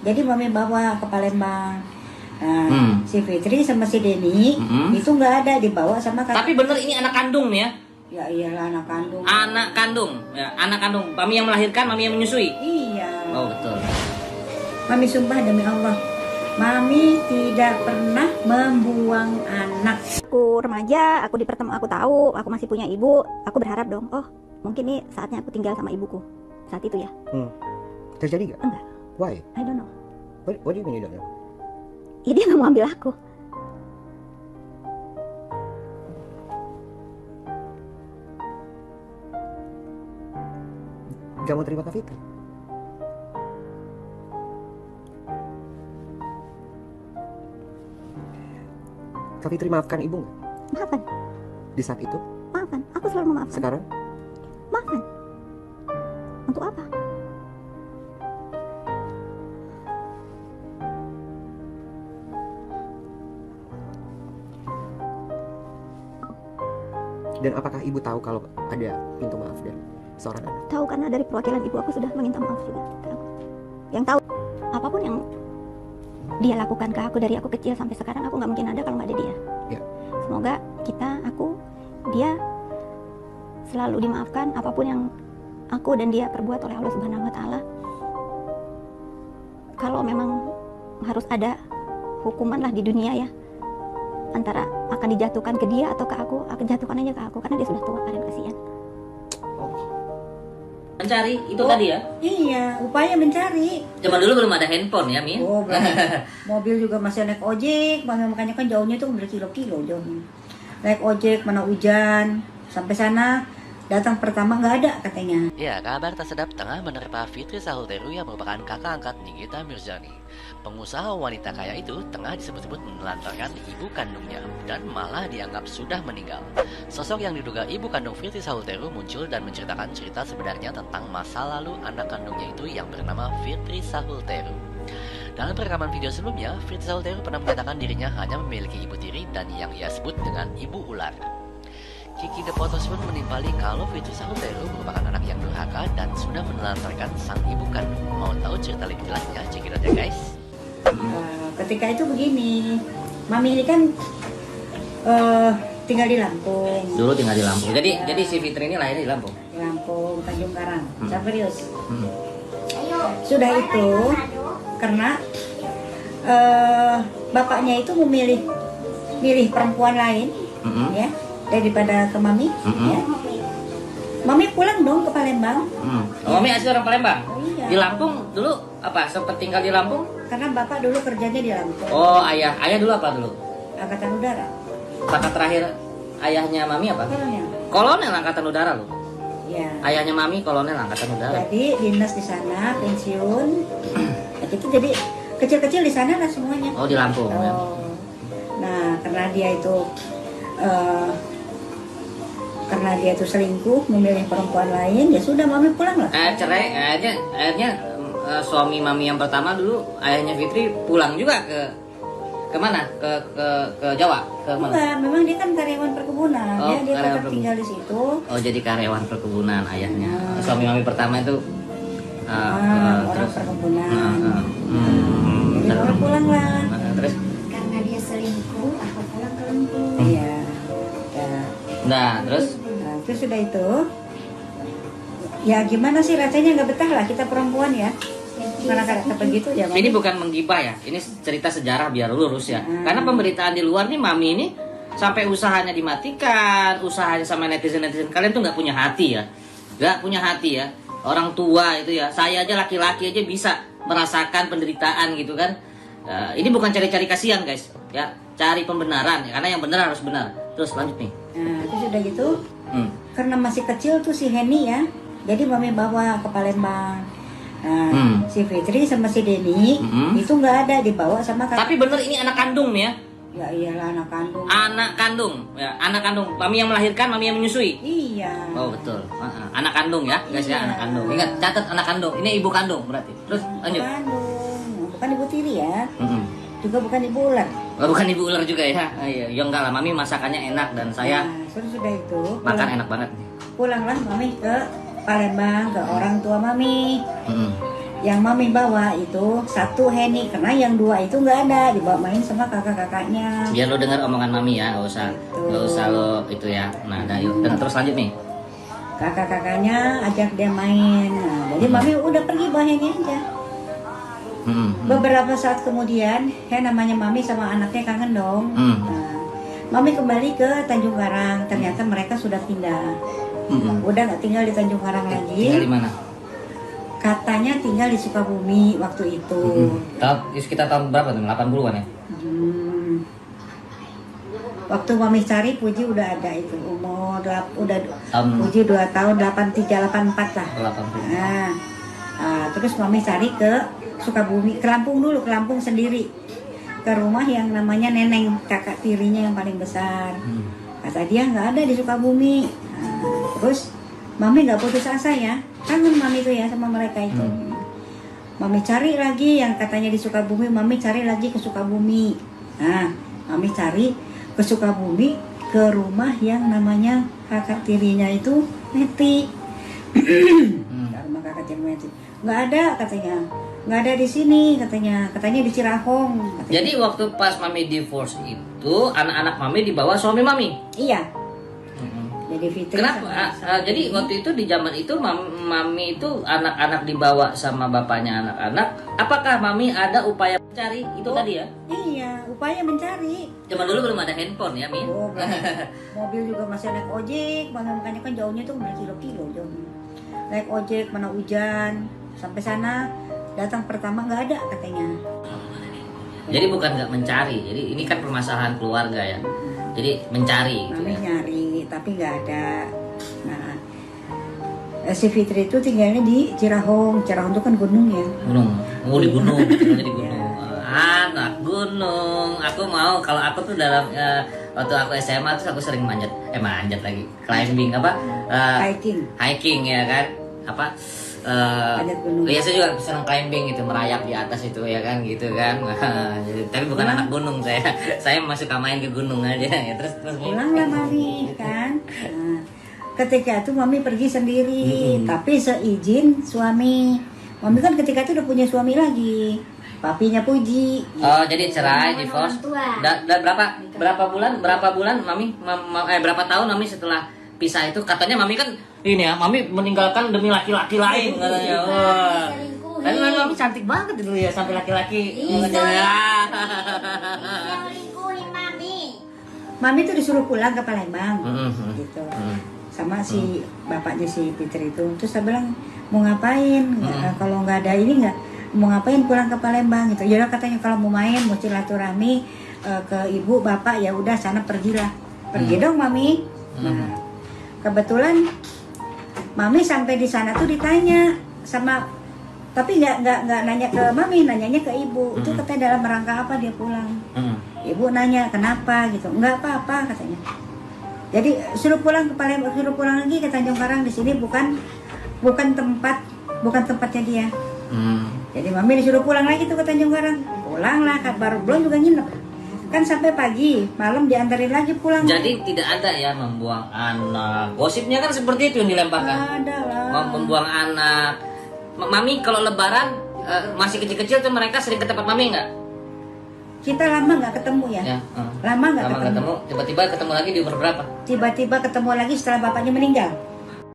Jadi mami bawa ke Palembang. Nah, si Fitri sama si Denny itu nggak ada, dibawa sama kakak. Tapi bener ini anak kandung nih ya? Ya iyalah anak kandung. Anak kandung, ya anak kandung. Mami yang melahirkan, mami yang menyusui. Iya. Oh betul. Mami sumpah demi Allah, mami tidak pernah membuang anak. Aku remaja, aku aku tahu, aku masih punya ibu. Aku berharap dong, oh mungkin nih saatnya aku tinggal sama ibuku saat itu ya. Terjadi gak? Enggak. Why? I don't know. What do you mean you don't know? Ya dia nggak mau ambil aku. Gak mau terima Kak Fitri? Kak Fitri maafkan ibu nggak? Maafkan, Di saat itu? maafkan. Aku selalu memaafkan. Sekarang? Maafkan. Untuk apa? Dan apakah ibu tahu kalau ada pintu maaf dari seorang anak? Tahu, karena dari perwakilan ibu aku sudah meminta maaf juga ke aku. Yang tahu apapun yang dia lakukan ke aku dari aku kecil sampai sekarang, aku nggak mungkin ada kalau nggak ada dia. Ya. Semoga dia selalu dimaafkan apapun yang aku dan dia perbuat oleh Allah Subhanahu Wa Taala. Kalau memang harus ada hukuman lah di dunia ya, antara akan dijatuhkan ke dia atau ke aku jatuhkan aja ke aku, karena dia sudah tua kan, kasihan. Mencari itu tadi ya? Iya, upaya mencari. Zaman dulu belum ada handphone ya, Mi? Oh, belum. Mobil juga masih naik ojek, makanya kan jauhnya tuh berkilo-kilo jauhnya. Naik ojek, mana hujan, sampai sana datang pertama nggak ada katanya. Ya, kabar tak sedap tengah menerpa Fitri Sahulteru yang merupakan kakak angkat Nikita Mirzani. Pengusaha wanita kaya itu tengah disebut-sebut menelantarkan ibu kandungnya dan malah dianggap sudah meninggal. Sosok yang diduga ibu kandung Fitri Sahulteru muncul dan menceritakan cerita sebenarnya tentang masa lalu anak kandungnya itu yang bernama Fitri Sahulteru. Dalam rekaman video sebelumnya, Fitri Sahulteru pernah menyatakan dirinya hanya memiliki ibu tiri dan yang ia sebut dengan ibu ular. Kiki The Photos pun menimpali kalau Fitri Sahulteru merupakan anak yang durhaka dan sudah menelantarkan sang ibu kandung. Mau tahu cerita lebih jelasnya? Cekidot ya guys. Ketika itu begini, mami ini kan tinggal di Lampung. Dulu tinggal di Lampung. Jadi si Fitri ini lahirnya di Lampung. Di Lampung, Tanjung Karang, Saverius. Sudah itu, karena bapaknya itu milih perempuan lain, ya, daripada ke mami. Ya. Mami pulang dong ke Palembang. Oh, Mami asli orang Palembang? Oh, iya. Di Lampung dulu apa? Sempat tinggal di Lampung? Karena bapak dulu kerjanya di Lampung. Oh, ayah dulu apa dulu? Angkatan Udara. Pangkat terakhir ayahnya Mami apa? Kolonel. Kolonel Angkatan Udara loh. Ya. Ayahnya Mami kolonel Angkatan Udara. Jadi dinas di sana, pensiun. Nah, itu jadi kecil-kecil di sana lah semuanya. Oh, di Lampung. Ya. Nah, karena dia itu selingkuh, memilih perempuan lain, ya sudah mami pulang lah. Cerai, akhirnya suami Mami yang pertama dulu, ayahnya Fitri pulang juga ke mana? Ke Jawa, ke mana? Enggak, memang dia kan karyawan perkebunan, Oh, ya dia karyawan tetap tinggal di situ. Oh, jadi karyawan perkebunan ayahnya. Suami Mami pertama itu Orang perkebunan. Jadi terus, orang pulang lah. terus, Karena dia selingkuh, aku pulang ke Lampung. Iya. Ya. nah terus, Nah, itu sudah itu. Ya gimana sih rasanya, nggak betah lah kita perempuan ya. Karena kata begitu ya. ini bukan menggibah ya, ini cerita sejarah biar lurus ya. Karena pemberitaan di luar nih Mami ini sampai usahanya dimatikan, usahanya sama netizen kalian tuh nggak punya hati ya, nggak punya hati ya. Orang tua itu ya, saya aja laki-laki aja bisa merasakan penderitaan gitu kan. Ini bukan cari-cari kasihan guys, ya cari pembenaran ya, karena yang benar harus benar. Terus lanjut nih. Nah itu sudah gitu. Karena masih kecil tuh si Henny ya, jadi mami bawa ke Palembang. Nah, si Fitri sama si Denny itu nggak ada, dibawa sama kakak. Tapi bener ini anak kandung nih ya. Ya iyalah anak kandung. Anak kandung, ya anak kandung. Mami yang melahirkan, mami yang menyusui. Iya. Oh betul, anak kandung ya guys ya, anak kandung. Ingat, catat anak kandung. Ini ibu kandung berarti. Terus lanjut. Kandung, bukan ibu tiri ya. Juga bukan ibu ular. Oh, bukan ibu ular juga ya? Iya, ya enggak lah. Mami masakannya enak dan saya Nah, sudah itu. makan enak banget nih. Pulanglah mami ke Palembang ke orang tua mami. Yang mami bawa itu satu Heni, karena yang dua itu nggak ada, dibawa main sama kakak-kakaknya. Biar lo dengar omongan mami ya, nggak usah lo itu ya. Nah, yuk, dan terus lanjut nih. Kakak-kakaknya ajak dia main. Nah, jadi mami udah pergi bawa Heni aja. Beberapa saat kemudian, namanya mami sama anaknya kangen dong. Nah, mami kembali ke Tanjung Karang. Ternyata mereka sudah pindah. Udah nggak tinggal di Tanjung Karang lagi. Tinggal di mana? Katanya tinggal di Sukabumi waktu itu. Sekitar tahun berapa tuh? 80-an ya? Waktu mami cari Puji udah ada itu, umur Puji 2 tahun, 83, 84 lah. 80. Terus mami cari ke Sukabumi, ke Lampung dulu, ke Lampung sendiri. Ke rumah yang namanya Neneng, kakak tirinya yang paling besar. Kata dia nggak ada di Sukabumi. Terus mami nggak putus asa ya, kangen mami tuh ya sama mereka itu. Mami cari lagi yang katanya di Sukabumi, mami cari lagi ke Sukabumi. Nah, mami cari ke Sukabumi, ke rumah yang namanya kakak tirinya itu Meti. Rumah kakak tirinya Meti. Nggak ada katanya, nggak ada di sini katanya di Cirahong. Katanya. Jadi waktu pas mami divorce itu anak-anak mami dibawa suami mami. Iya. Jadi Fitri. Kenapa? Jadi waktu itu di zaman itu mami itu anak-anak dibawa sama bapaknya anak-anak. Apakah mami ada upaya mencari itu tadi ya? Iya, upaya mencari. Zaman dulu belum ada handphone ya, Mi? Oh, mobil juga masih naik ojek, makanya kan jauhnya tuh berkilo-kilo jauhnya. Naik ojek mana hujan, sampai sana datang pertama nggak ada katanya. Jadi bukan nggak mencari, jadi ini kan permasalahan keluarga ya. Jadi mencari. Gitu Mami ya. nyari tapi nggak ada. Nah, si Fitri itu tinggalnya di Cirahong. Cirahong itu kan gunung ya. Gunung, di gunung, tinggalnya di gunung. Anak gunung. Aku mau kalau aku tuh dalam waktu aku SMA tuh aku sering manjat lagi, climbing apa? Hiking ya kan? Apa? Ya saya juga senang climbing gitu, merayap di atas itu ya kan gitu kan. Tapi bukan anak gunung saya masih suka main ke gunung aja ya. Terus pulanglah mami kan. Nah, ketika itu mami pergi sendiri, tapi seizin suami. Mami kan ketika itu udah punya suami lagi, papinya Puji. Oh jadi cerai, divorce. Dan berapa bulan mami berapa tahun mami setelah pisah itu katanya mami kan ini ya, mami meninggalkan demi laki-laki lain katanya. Wah. Tapi mami cantik banget dulu ya sampai laki-laki. Selingkuhin mami. Mami tuh disuruh pulang ke Palembang, gitu. Sama si bapaknya si Fitri itu. Terus saya bilang mau ngapain? Kalau nggak ada ini nggak mau ngapain pulang ke Palembang gitu. Ya katanya kalau mau main mau silaturahmi ke ibu bapak ya udah sana pergilah. Pergi dong mami. Nah, kebetulan mami sampai di sana tuh ditanya sama, tapi nggak nanya ke mami, nanyanya ke ibu. Itu katanya dalam rangka apa dia pulang. Ibu nanya kenapa gitu, nggak apa-apa katanya. Jadi suruh pulang ke Palembang, suruh pulang lagi ke Tanjung Karang, di sini bukan tempatnya dia. Jadi mami disuruh pulang lagi tuh ke Tanjung Karang. Pulanglah, baru belum juga nginep. Kan sampai pagi, malam diantarin lagi pulang. Jadi tidak ada ya membuang anak. Gosipnya kan seperti itu yang dilemparkan. Ada lah. Membuang anak. Mami kalau lebaran masih kecil-kecil tuh mereka sering ke tempat mami nggak? Kita lama nggak ketemu ya. Lama nggak ketemu. Tiba-tiba ketemu lagi di umur berapa? Tiba-tiba ketemu lagi setelah bapaknya meninggal.